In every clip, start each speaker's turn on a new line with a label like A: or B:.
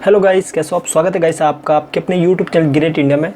A: Hello guys, कैसे हो आप। स्वागत है गाइस आपका आपके अपने यूट्यूब चैनल ग्रेट इंडिया में।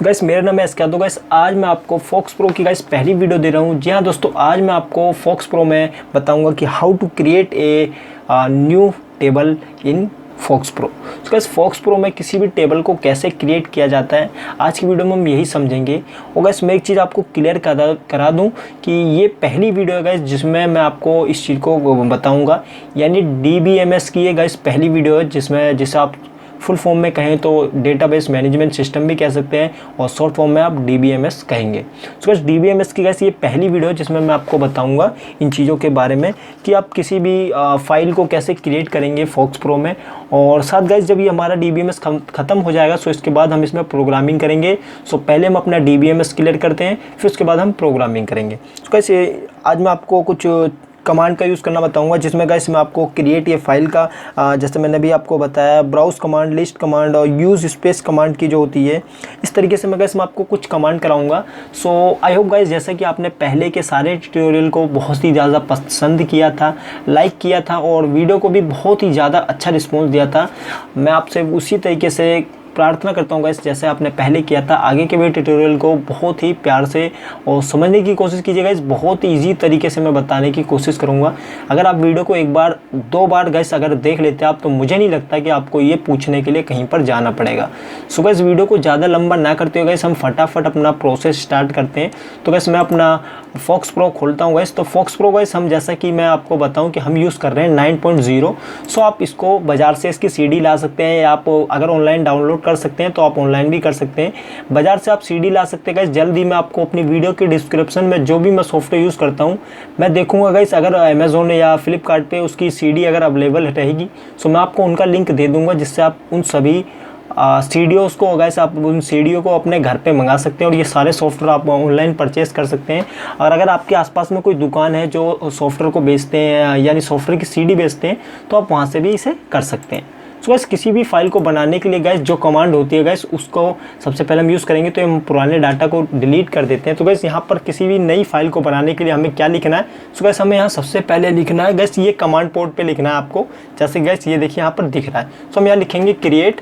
A: गाइस मेरा नाम है एसके। तो गाइस आज मैं आपको फोक्स प्रो की गाइस पहली वीडियो दे रहा हूँ। जी हाँ दोस्तों, आज मैं आपको फोक्स प्रो में बताऊंगा कि how to create a new table in FoxPro. तो गाइस फोक्स प्रो में किसी भी टेबल को कैसे क्रिएट किया जाता है, आज की वीडियो में हम यही समझेंगे। और गाइस मैं एक चीज़ आपको क्लियर करा दूं कि ये पहली वीडियो है गाइस जिसमें मैं आपको इस चीज़ को बताऊंगा, यानी DBMS की ये गाइस पहली वीडियो है जिसे आप फुल फॉर्म में कहें तो डेटाबेस मैनेजमेंट सिस्टम भी कह सकते हैं, और शॉर्ट फॉर्म में आप DBMS कहेंगे। तो गाइस DBMS की गाइस ये पहली वीडियो है जिसमें मैं आपको बताऊंगा इन चीज़ों के बारे में कि आप किसी भी फाइल को कैसे क्रिएट करेंगे फोक्स प्रो में। और साथ गाइस जब ये हमारा DBMS ख़त्म हो जाएगा सो इसके बाद हम इसमें प्रोग्रामिंग करेंगे। सो पहले हम अपना DBMS क्लियर करते हैं, फिर उसके बाद हम प्रोग्रामिंग करेंगे। तो गाइस आज मैं आपको कुछ कमांड का यूज़ करना बताऊंगा, जिसमें गाइस मैं आपको क्रिएट ये फाइल का जैसे मैंने भी आपको बताया ब्राउज कमांड, लिस्ट कमांड और यूज़ स्पेस कमांड की जो होती है, इस तरीके से मैं आपको कुछ कमांड कराऊंगा। सो आई होप गाइस जैसा कि आपने पहले के सारे ट्यूटोरियल को बहुत ही ज़्यादा पसंद किया था, लाइक किया था और वीडियो को भी बहुत ही ज़्यादा अच्छा रिस्पॉन्स दिया था, मैं आपसे उसी तरीके से प्रार्थना करता हूँ गाइस जैसे आपने पहले किया था आगे के भी ट्यूटोरियल को बहुत ही प्यार से और समझने की कोशिश कीजिए गाइस। बहुत ही ईजी तरीके से मैं बताने की कोशिश करूँगा। अगर आप वीडियो को एक बार दो बार गाइस अगर देख लेते हैं आप, तो मुझे नहीं लगता कि आपको ये पूछने के लिए कहीं पर जाना पड़ेगा। सो गाइस वीडियो को ज़्यादा लंबा ना करते हुए गाइस हम फटाफट अपना प्रोसेस स्टार्ट करते हैं। तो गाइस मैं अपना फोक्स प्रो खोलता हूँ गाइस। तो फोक्स प्रो गाइस हम जैसा कि मैं आपको बताऊँ कि हम यूज़ कर रहे हैं 9.0। सो आप इसको बाज़ार से इसकी CD ला सकते हैं, या आप अगर ऑनलाइन डाउनलोड कर सकते हैं तो आप ऑनलाइन भी कर सकते हैं। बाजार से आप CD ला सकते हैं गाइस। जल्दी मैं आपको अपनी वीडियो के डिस्क्रिप्शन में जो भी मैं सॉफ्टवेयर यूज़ करता हूँ मैं देखूंगा गाइस, अगर अमेज़ोन या फ्लिपकार्ट पे उसकी CD अगर अवेलेबल रहेगी सो मैं आपको उनका लिंक दे दूंगा, जिससे आप उन सभी CDOs को गाइस आप उन CDO को अपने घर पे मंगा सकते हैं और ये सारे सॉफ्टवेयर आप ऑनलाइन परचेस कर सकते हैं। और अगर आपके आसपास में कोई दुकान है जो सॉफ्टवेयर को बेचते हैं यानी सॉफ्टवेयर की CD बेचते हैं तो आप वहाँ से भी इसे कर सकते हैं। सो गाइस किसी भी फाइल को बनाने के लिए गाइस जो कमांड होती है गाइस उसको सबसे पहले हम यूज़ करेंगे। तो हम पुराने डाटा को डिलीट कर देते हैं। तो गाइस यहाँ पर किसी भी नई फाइल को बनाने के लिए हमें क्या लिखना है, सो गाइस हमें यहाँ सबसे पहले लिखना है गाइस ये कमांड पोर्ट पे लिखना है आपको। जैसे गाइस ये देखिए यहाँ पर दिख रहा है, सो हम यहाँ लिखेंगे क्रिएट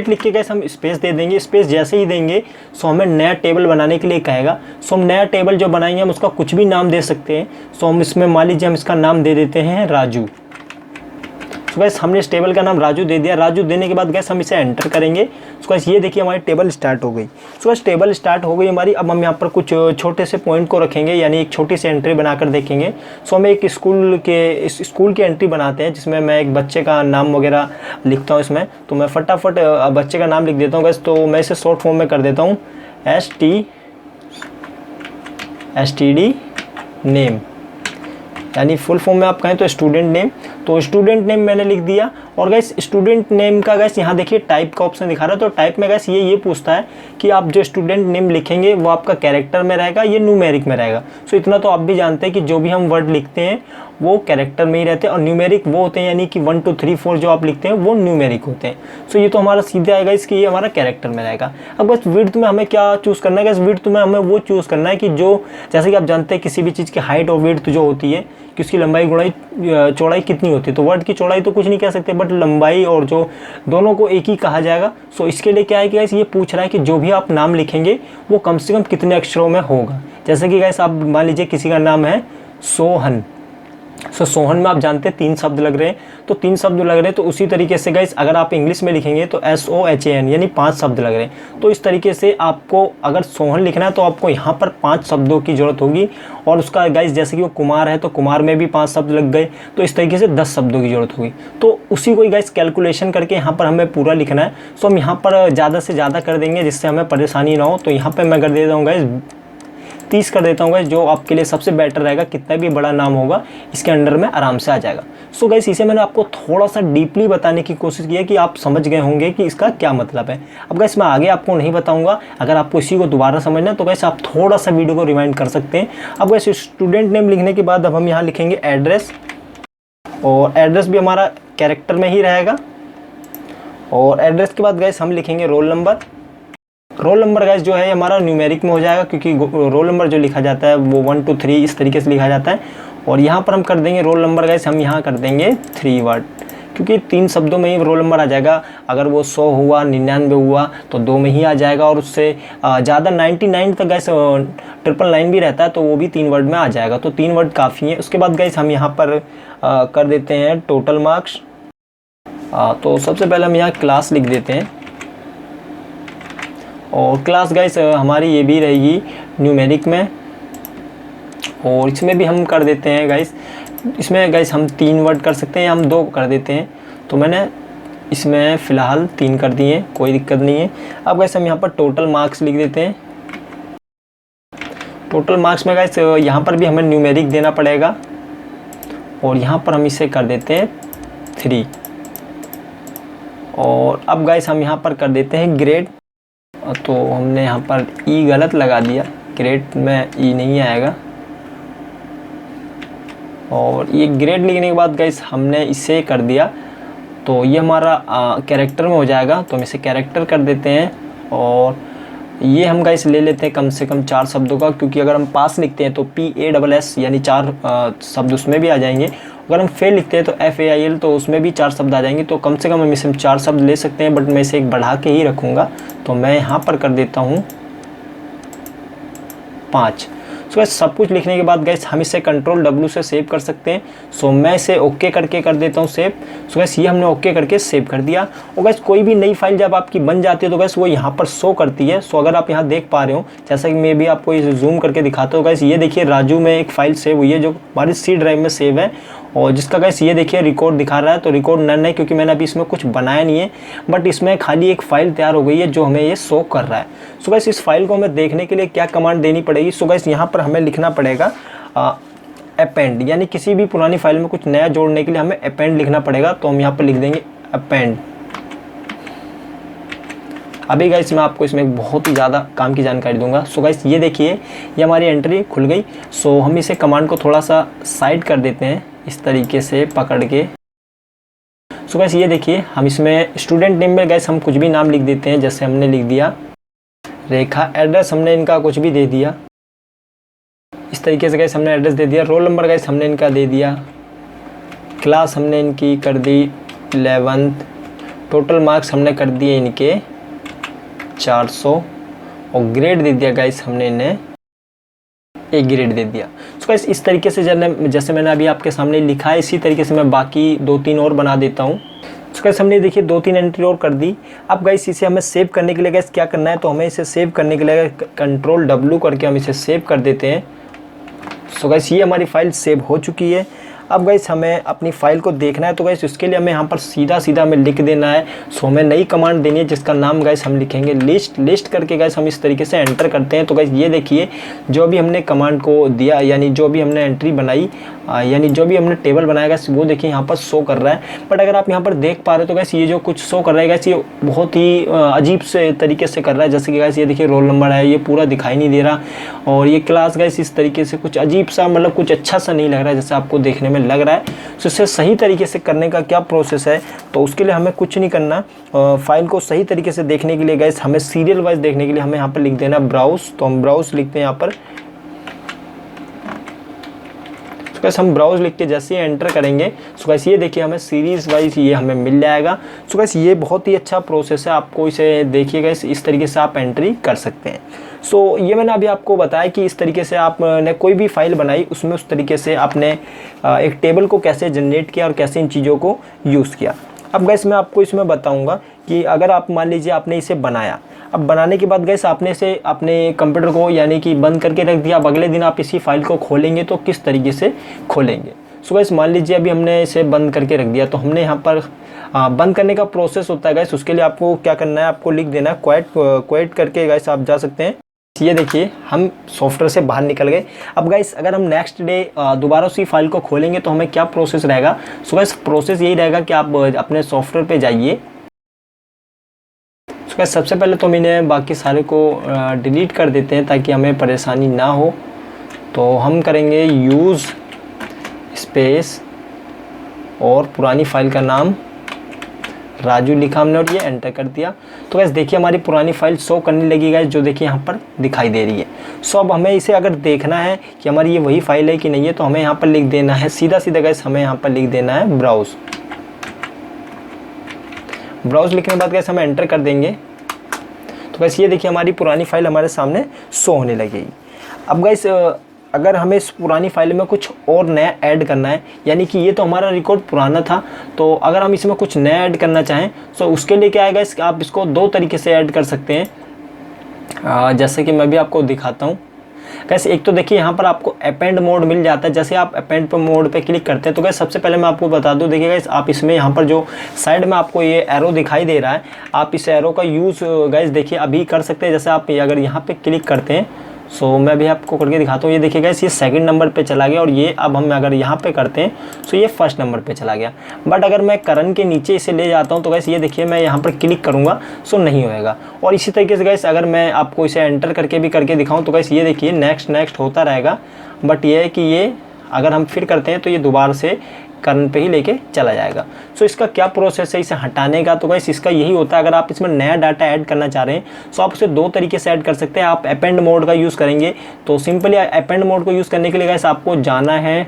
A: लिख के गाइस हम स्पेस दे देंगे। स्पेस जैसे ही देंगे सो हमें नया टेबल बनाने के लिए कहेगा। सो हम नया टेबल जो बनाएंगे हम उसका कुछ भी नाम दे सकते हैं। सो हम इसमें मान लीजिए हम इसका नाम दे देते हैं राजू। सो गाइस हमने इस टेबल का नाम राजू दे दिया। राजू देने के बाद गाइस हम इसे एंटर करेंगे। सो गाइस ये देखिए हमारी टेबल स्टार्ट हो गई। सो गाइस टेबल स्टार्ट हो गई हमारी। अब हम यहाँ पर कुछ छोटे से पॉइंट को रखेंगे, यानी एक छोटी सी एंट्री बनाकर देखेंगे। सो हम एक स्कूल की एंट्री बनाते हैं जिसमें मैं एक बच्चे का नाम वगैरह लिखता हूँ इसमें। तो मैं फटाफट बच्चे का नाम लिख देता हूँ गाइस। तो मैं इसे शॉर्ट फॉर्म में कर देता हूँ STD नेम, यानी फुल फॉर्म में आप कहें तो स्टूडेंट नेम। तो स्टूडेंट नेम मैंने लिख दिया। और गाइस स्टूडेंट नेम का गाइस यहाँ देखिए टाइप का ऑप्शन दिखा रहा है। तो टाइप में गाइस ये पूछता है कि आप जो स्टूडेंट नेम लिखेंगे वो आपका कैरेक्टर में रहेगा, ये न्यूमेरिक में रहेगा। सो इतना तो आप भी जानते हैं कि जो भी हम वर्ड लिखते हैं वो कैरेक्टर में ही रहते हैं और न्यूमेरिक वो होते हैं, यानी कि 1 2 3 4 जो आप लिखते हैं वो न्यूमेरिक होते हैं। सो ये तो हमारा सीधे आएगा इसकी, ये हमारा कैरेक्टर में रहेगा। अब बस विड्थ में हमें क्या चूज़ करना है, विड्थ में हमें वो चूज़ करना है कि जो जैसे कि आप जानते हैं किसी भी चीज़ की हाइट और विड्थ जो होती है कि उसकी लंबाई गुणाई चौड़ाई कितनी होती है। तो वर्ड की चौड़ाई तो कुछ नहीं कह सकते, बट लंबाई और जो दोनों को एक ही कहा जाएगा। सो इसके लिए क्या है कि गाइस ये पूछ रहा है कि जो भी आप नाम लिखेंगे वो कम से कम कितने अक्षरों में होगा। जैसे कि गाइस आप मान लीजिए किसी का नाम है सोहन। सो सोहन में आप जानते हैं 3 शब्द लग रहे हैं, तो 3 शब्द लग रहे हैं। तो उसी तरीके से गाइस अगर आप इंग्लिश में लिखेंगे तो SOHAN यानी 5 शब्द लग रहे हैं। तो इस तरीके से आपको अगर सोहन लिखना है तो आपको यहाँ पर 5 शब्दों की ज़रूरत होगी। और उसका गाइस जैसे कि वो कुमार है तो कुमार में भी 5 शब्द लग गए, तो इस तरीके से 10 शब्दों की ज़रूरत होगी। तो उसी को गाइस कैलकुलेशन करके यहाँ पर हमें पूरा लिखना है। सो हम यहाँ पर ज़्यादा से ज़्यादा कर देंगे जिससे हमें परेशानी ना हो। तो यहाँ पर मैं कर देता हूँ गाइस 30 कर देता हूँ गाइस, जो आपके लिए सबसे बेटर रहेगा। कितना भी बड़ा नाम होगा इसके अंडर में आराम से आ जाएगा। सो गाइस इसे मैंने आपको थोड़ा सा डीपली बताने की कोशिश की है कि आप समझ गए होंगे कि इसका क्या मतलब है। अब गाइस मैं आगे आपको नहीं बताऊंगा, अगर आपको इसी को दोबारा समझना है तो गाइस आप थोड़ा सा वीडियो को रिवाइंड कर सकते हैं। अब गाइस स्टूडेंट नेम लिखने के बाद अब हम यहाँ लिखेंगे एड्रेस, और एड्रेस भी हमारा कैरेक्टर में ही रहेगा। और एड्रेस के बाद गाइस हम लिखेंगे roll number. Roll number guys जो है हमारा न्यूमेरिक में हो जाएगा, क्योंकि रोल नंबर जो लिखा जाता है वो 1 2 3 इस तरीके से लिखा जाता है। और यहाँ पर हम कर देंगे रोल नंबर गाइस, हम यहाँ कर देंगे 3 वर्ड। क्योंकि 3 शब्दों में ही रोल नंबर आ जाएगा। अगर वो 100 हुआ, 99 हुआ तो 2 में ही आ जाएगा, और उससे ज़्यादा 99 तक गैस 999 भी रहता है तो वो भी 3 वर्ड में आ जाएगा। तो 3 वर्ड काफ़ी है। उसके बाद गैस हम यहाँ पर कर देते हैं टोटल मार्क्स। तो सबसे पहले हम यहाँ क्लास लिख देते हैं, और क्लास गाइस हमारी ये भी रहेगी न्यूमेरिक में, और इसमें भी हम कर देते हैं गाइस, इसमें गाइस हम 3 वर्ड कर सकते हैं, हम 2 कर देते हैं। तो मैंने इसमें फ़िलहाल 3 कर दिए, कोई दिक्कत नहीं है। अब गाइस हम यहाँ पर टोटल मार्क्स लिख देते हैं। टोटल मार्क्स में गाइस यहाँ पर भी हमें न्यूमेरिक देना पड़ेगा, और यहाँ पर हम इसे कर देते हैं 3। और अब गाइस हम यहाँ पर कर देते हैं ग्रेड। तो हमने यहाँ पर ई गलत लगा दिया, ग्रेड में ई नहीं आएगा। और ये ग्रेड लिखने के बाद गाइस हमने इसे कर दिया, तो ये हमारा कैरेक्टर में हो जाएगा। तो हम इसे कैरेक्टर कर देते हैं, और ये हम गाइस ले लेते हैं कम से कम 4 शब्दों का, क्योंकि अगर हम पास लिखते हैं तो PASS यानी 4 शब्द उसमें भी आ जाएंगे। अगर हम फेल लिखते हैं तो FAIL तो उसमें भी 4 शब्द आ जाएंगे। तो कम से कम हम इसमें 4 शब्द ले सकते हैं, बट मैं इसे एक बढ़ा के ही रखूँगा। तो मैं यहाँ पर कर देता हूँ 5। सो गाइस सब कुछ लिखने के बाद गाइस हम इसे Ctrl+W से सेव कर सकते हैं। सो मैं इसे ओके करके कर देता हूँ सेव। सो गाइस ये हमने ओके करके सेव कर दिया। और गाइस कोई भी नई फाइल जब आपकी बन जाती है तो गाइस वो यहाँ पर शो करती है। सो अगर आप यहाँ देख पा रहे हो, जैसा कि मैं भी आपको इसे जूम करके दिखाता हूँ गाइस, ये देखिए राजू में एक फाइल सेव हुई है जो हमारी C ड्राइव में सेव है, और जिसका गाइस ये देखिए रिकॉर्ड दिखा रहा है। तो रिकॉर्ड नन है क्योंकि मैंने अभी इसमें कुछ बनाया नहीं है, बट इसमें खाली एक फाइल तैयार हो गई है जो हमें ये शो कर रहा है। सो गाइस इस फाइल को हमें देखने के लिए क्या कमांड देनी पड़ेगी? सो गाइस यहाँ पर हमें लिखना पड़ेगा अपेंड, यानी किसी भी पुरानी फाइल में कुछ नया जोड़ने के लिए हमें अपेंड लिखना पड़ेगा। तो हम यहाँ पर लिख देंगे अपेंड। अभी गाइस मैं आपको इसमें बहुत ही ज़्यादा काम की जानकारी दूंगा। सो गाइस ये देखिए ये हमारी एंट्री खुल गई। सो हम इसे कमांड को थोड़ा सा साइड कर देते हैं, इस तरीके से पकड़ के। सो गाइस ये देखिए हम इसमें स्टूडेंट नेम में गाइस हम कुछ भी नाम लिख देते हैं, जैसे हमने लिख दिया रेखा। एड्रेस हमने इनका कुछ भी दे दिया, इस तरीके से गाइस हमने एड्रेस दे दिया। रोल नंबर गाइस हमने इनका दे दिया। क्लास हमने इनकी कर दी 11th। टोटल मार्क्स हमने कर दिए इनके 400, और ग्रेड दे दिया गाइस हमने इन्हें A ग्रेड दे दिया। सो गाइस इस तरीके से जैसे मैंने अभी आपके सामने लिखा है, इसी तरीके से मैं बाकी 2-3 और बना देता हूँ। सो गाइस हमने देखिए 2-3 एंट्री और कर दी। अब गाइस इसे हमें सेव करने के लिए गाइस क्या करना है? तो हमें इसे सेव करने के लिए Ctrl+W करके हम इसे सेव कर देते हैं। सो गाइस ये हमारी फाइल सेव हो चुकी है। अब गाइस हमें अपनी फाइल को देखना है, तो गाइस उसके लिए हमें यहाँ पर सीधा हमें लिख देना है। सो हमें नई कमांड देनी है जिसका नाम गाइस हम लिखेंगे लिस्ट करके गाइस हम इस तरीके से एंटर करते हैं। तो गाइस ये देखिए जो भी हमने कमांड को दिया, यानी जो भी हमने एंट्री बनाई, यानी जो भी हमने टेबल बनाया गाइस, वो देखिए यहाँ पर शो कर रहा है। बट अगर आप यहाँ पर देख पा रहे हो तो गाइस ये जो कुछ शो कर रहा है गाइस, ये बहुत ही अजीब से तरीके से कर रहा है। जैसे कि गाइस ये देखिए रोल नंबर है, ये पूरा दिखाई नहीं दे रहा, और ये क्लास गाइस इस तरीके से कुछ अजीब सा, मतलब कुछ अच्छा सा नहीं लग रहा है जैसे आपको देखने में लग रहा है। तो इसे सही तरीके से करने का क्या प्रोसेस है? तो उसके लिए हमें कुछ नहीं करना। फाइल को सही तरीके से देखने के लिए गाइस हमें सीरियल वाइज देखने के लिए हमें यहाँ पर लिख देना ब्राउज। तो हम ब्राउज लिखते हैं यहाँ पर। गाइस हम ब्राउज लिख के जैसे ही एंटर करेंगे, सो गाइस ये देखिए हमें सीरीज वाइज ये हमें मिल जाएगा। सो गाइस ये बहुत ही अच्छा प्रोसेस है, आपको इसे देखिए गाइस इस तरीके से आप एंट्री कर सकते हैं। सो ये मैंने अभी आपको बताया कि इस तरीके से आपने कोई भी फाइल बनाई, उसमें उस तरीके से आपने एक टेबल को कैसे जनरेट किया और कैसे इन चीज़ों को यूज़ किया। अब गाइस मैं आपको इसमें बताऊँगा कि अगर आप मान लीजिए आपने इसे बनाया, अब बनाने के बाद गाइस आपने इसे अपने कंप्यूटर को यानी कि बंद करके रख दिया। अब अगले दिन आप इसी फाइल को खोलेंगे तो किस तरीके से खोलेंगे? सो गाइस मान लीजिए अभी हमने इसे बंद करके रख दिया, तो हमने यहाँ पर बंद करने का प्रोसेस होता है गाइस। उसके लिए आपको क्या करना है, आपको लिख देना है क्वाइट करके गाइस आप जा सकते हैं। ये देखिए हम सॉफ्टवेयर से बाहर निकल गए। अब गाइस अगर हम नेक्स्ट डे दोबारा उसी फाइल को खोलेंगे तो हमें क्या प्रोसेस रहेगा? सो गाइस प्रोसेस यही रहेगा कि आप अपने सॉफ्टवेयर पे जाइए। सो गाइस सबसे पहले तो हम इन्हें बाकी सारे को डिलीट कर देते हैं ताकि हमें परेशानी ना हो। तो हम करेंगे यूज़ स्पेस और पुरानी फाइल का नाम राजू लिखा हमने और ये एंटर कर दिया। तो गाइस देखिए हमारी पुरानी फाइल शो करने लगी गाइस, जो देखिए यहाँ पर दिखाई दे रही है। सो अब हमें इसे अगर देखना है कि हमारी ये वही फाइल है कि नहीं है, तो हमें यहाँ पर लिख देना है सीधा गाइस, हमें यहाँ पर लिख देना है ब्राउज। ब्राउज़ लिखने के बाद गैस हम एंटर कर देंगे तो गैस ये देखिए हमारी पुरानी फाइल हमारे सामने शो होने लगेगी। अब गैस अगर हमें इस पुरानी फाइल में कुछ और नया ऐड करना है, यानी कि ये तो हमारा रिकॉर्ड पुराना था, तो अगर हम इसमें कुछ नया ऐड करना चाहें तो उसके लिए क्या है गैस, आप इसको 2 तरीके से ऐड कर सकते हैं। जैसे कि मैं भी आपको दिखाता हूँ गैस। एक तो देखिए यहाँ पर आपको अपेंड मोड मिल जाता है। जैसे आप अपेंड मोड पे क्लिक करते हैं तो गैस सबसे पहले मैं आपको बता दूँ, देखिए गैस आप इसमें यहाँ पर जो साइड में आपको ये एरो दिखाई दे रहा है, आप इस एरो का यूज़ गैस देखिए अभी कर सकते हैं। जैसे आप अगर यहाँ पे क्लिक करते हैं, सो मैं भी आपको करके दिखाता हूँ। ये देखिए गैस ये सेकंड नंबर पे चला गया और ये अब हम अगर यहाँ पे करते हैं सो ये फर्स्ट नंबर पे चला गया। बट अगर मैं करण के नीचे इसे ले जाता हूँ तो गैस ये देखिए मैं यहाँ पर क्लिक करूँगा सो नहीं होएगा। और इसी तरीके से गैस अगर मैं आपको इसे एंटर करके भी करके दिखाऊँ तो गैस ये देखिए नेक्स्ट नेक्स्ट होता रहेगा। बट ये है कि ये अगर हम फिर करते हैं तो ये दोबारा से करण पे ही लेके चला जाएगा। सो इसका क्या प्रोसेस है इसे हटाने का, तो गाइस इसका यही होता है। अगर आप इसमें नया डाटा ऐड करना चाह रहे हैं सो आप उसे 2 तरीके से ऐड कर सकते हैं। आप अपेंड मोड का यूज़ करेंगे तो सिंपली अपेंड मोड को यूज़ करने के लिए गाइस आपको जाना है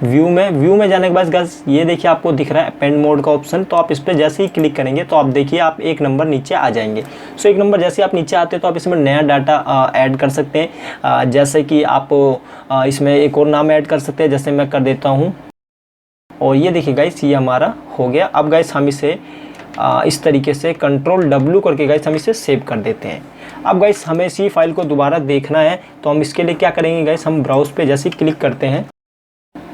A: व्यू में जाने के बाद गाइस ये देखिए आपको दिख रहा है अपेंड मोड का ऑप्शन, तो आप इस पर जैसे ही क्लिक करेंगे तो आप देखिए आप 1 नंबर नीचे आ जाएंगे। सो 1 नंबर जैसे आप नीचे आते हैं तो आप इसमें नया डाटा ऐड कर सकते हैं। जैसे कि आप इसमें एक और नाम ऐड कर सकते हैं, जैसे मैं कर देता हूँ। और ये देखिए गाइस ये हमारा हो गया। अब गाइस हम इसे इस तरीके से कंट्रोल W करके गाइस हम इसे सेव कर देते हैं। अब गाइस हमें इसी फाइल को दोबारा देखना है तो हम इसके लिए क्या करेंगे गाइस, हम ब्राउज़ पे जैसे ही क्लिक करते हैं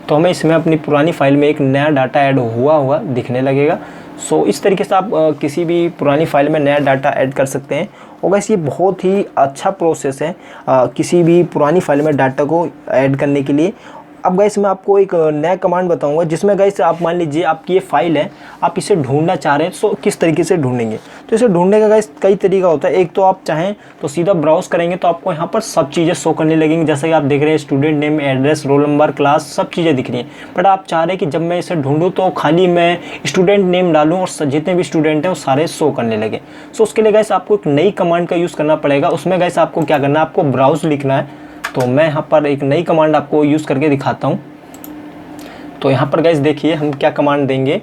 A: तो हमें इसमें अपनी पुरानी फाइल में एक नया डाटा ऐड हुआ दिखने लगेगा। सो इस तरीके से आप किसी भी पुरानी फाइल में नया डाटा ऐड कर सकते हैं। और गाइस ये बहुत ही अच्छा प्रोसेस है किसी भी पुरानी फाइल में डाटा को ऐड करने के लिए। अब गाइस मैं आपको एक नया कमांड बताऊंगा जिसमें गाइस आप मान लीजिए आपकी ये फाइल है, आप इसे ढूंढना चाह रहे हैं सो किस तरीके से ढूंढेंगे। तो इसे ढूंढने का गाइस कई तरीका होता है। एक तो आप चाहें तो सीधा ब्राउज़ करेंगे तो आपको यहाँ पर सब चीज़ें शो करने लगेंगी, जैसे कि आप देख रहे हैं student name, address, roll number, class, सब चीज़ें दिख रही हैं। बट आप चाह रहे हैं कि जब मैं इसे ढूंढूँ तो खाली मैं स्टूडेंट नेम डालूँ और जितने भी स्टूडेंट हैं वो सारे शो करने लगे। सो उसके लिए गाइस आपको एक नई कमांड का यूज़ करना पड़ेगा। उसमें गाइस आपको क्या करना है, आपको ब्राउज़ लिखना है। तो मैं यहाँ पर एक नई कमांड आपको यूज़ करके दिखाता हूँ। तो यहाँ पर गाइस देखिए हम क्या कमांड देंगे।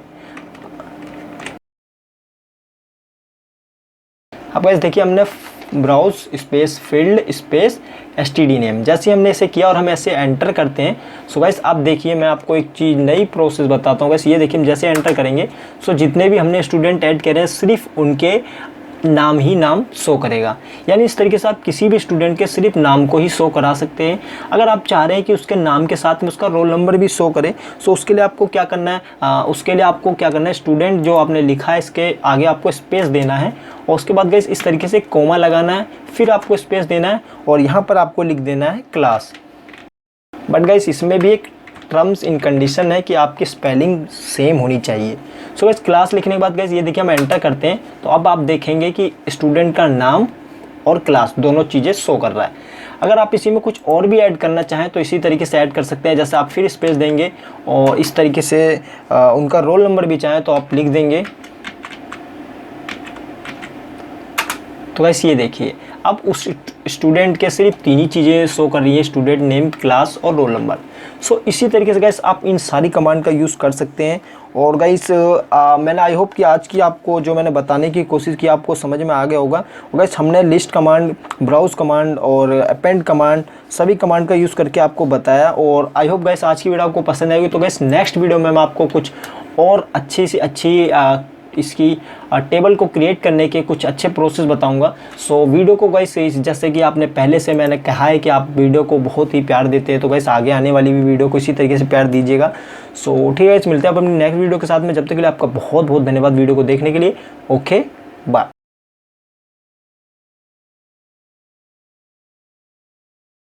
A: अब गाइस देखिए हमने browse space field space std name, जैसे हमने इसे किया और हम ऐसे एंटर करते हैं। सो गाइस आप देखिए मैं आपको एक चीज़ नई प्रोसेस बताता हूँ। गाइस ये देखिए हम जैसे एंटर करेंगे सो जितने भी हमने स्टूडेंट ऐड करे हैं सिर्फ उनके नाम ही नाम शो करेगा। यानी इस तरीके से आप किसी भी स्टूडेंट के सिर्फ नाम को ही शो करा सकते हैं। अगर आप चाह रहे हैं कि उसके नाम के साथ में उसका रोल नंबर भी शो करे सो उसके लिए आपको क्या करना है, स्टूडेंट जो आपने लिखा है इसके आगे आपको स्पेस देना है और उसके बाद गाइस इस तरीके से कोमा लगाना है, फिर आपको स्पेस देना है और यहाँ पर आपको लिख देना है क्लास। बट गाइस इसमें भी एक टर्म्स इन कंडीशन है कि आपकी स्पेलिंग सेम होनी चाहिए। सो गाइस क्लास लिखने के बाद गाइस ये देखिए हम एंटर करते हैं तो अब आप देखेंगे कि स्टूडेंट का नाम और क्लास दोनों चीज़ें शो कर रहा है। अगर आप इसी में कुछ और भी ऐड करना चाहें तो इसी तरीके से ऐड कर सकते हैं। जैसे आप फिर स्पेस देंगे और इस तरीके से उनका रोल नंबर भी चाहें तो आप लिख देंगे। तो गाइस ये देखिए अब उस स्टूडेंट के सिर्फ 3 ही चीज़ें शो कर रही है, स्टूडेंट नेम, क्लास और रोल नंबर। सो इसी तरीके से गाइस आप इन सारी कमांड का यूज़ कर सकते हैं। और गाइस मैंने आई होप कि आज की आपको जो मैंने बताने की कोशिश की आपको समझ में आ गया होगा। और गाइस हमने लिस्ट कमांड, ब्राउज़ कमांड और अपेंड कमांड सभी कमांड का यूज़ करके आपको बताया। और आई होप गाइस आज की वीडियो आपको पसंद आएगी। तो गाइस नेक्स्ट वीडियो में मैं आपको कुछ और अच्छी से अच्छी इसकी टेबल को क्रिएट करने के कुछ अच्छे प्रोसेस बताऊंगा। सो वीडियो को गाइस जैसे कि आपने पहले से मैंने कहा है कि आप वीडियो को बहुत ही प्यार देते हैं, तो गाइस आगे आने वाली भी वीडियो को इसी तरीके से प्यार दीजिएगा। सो ठीक है गाइस, मिलते हैं आप अपनी नेक्स्ट वीडियो के साथ में। जब तक के लिए आपका बहुत बहुत धन्यवाद वीडियो को देखने के लिए। Okay bye.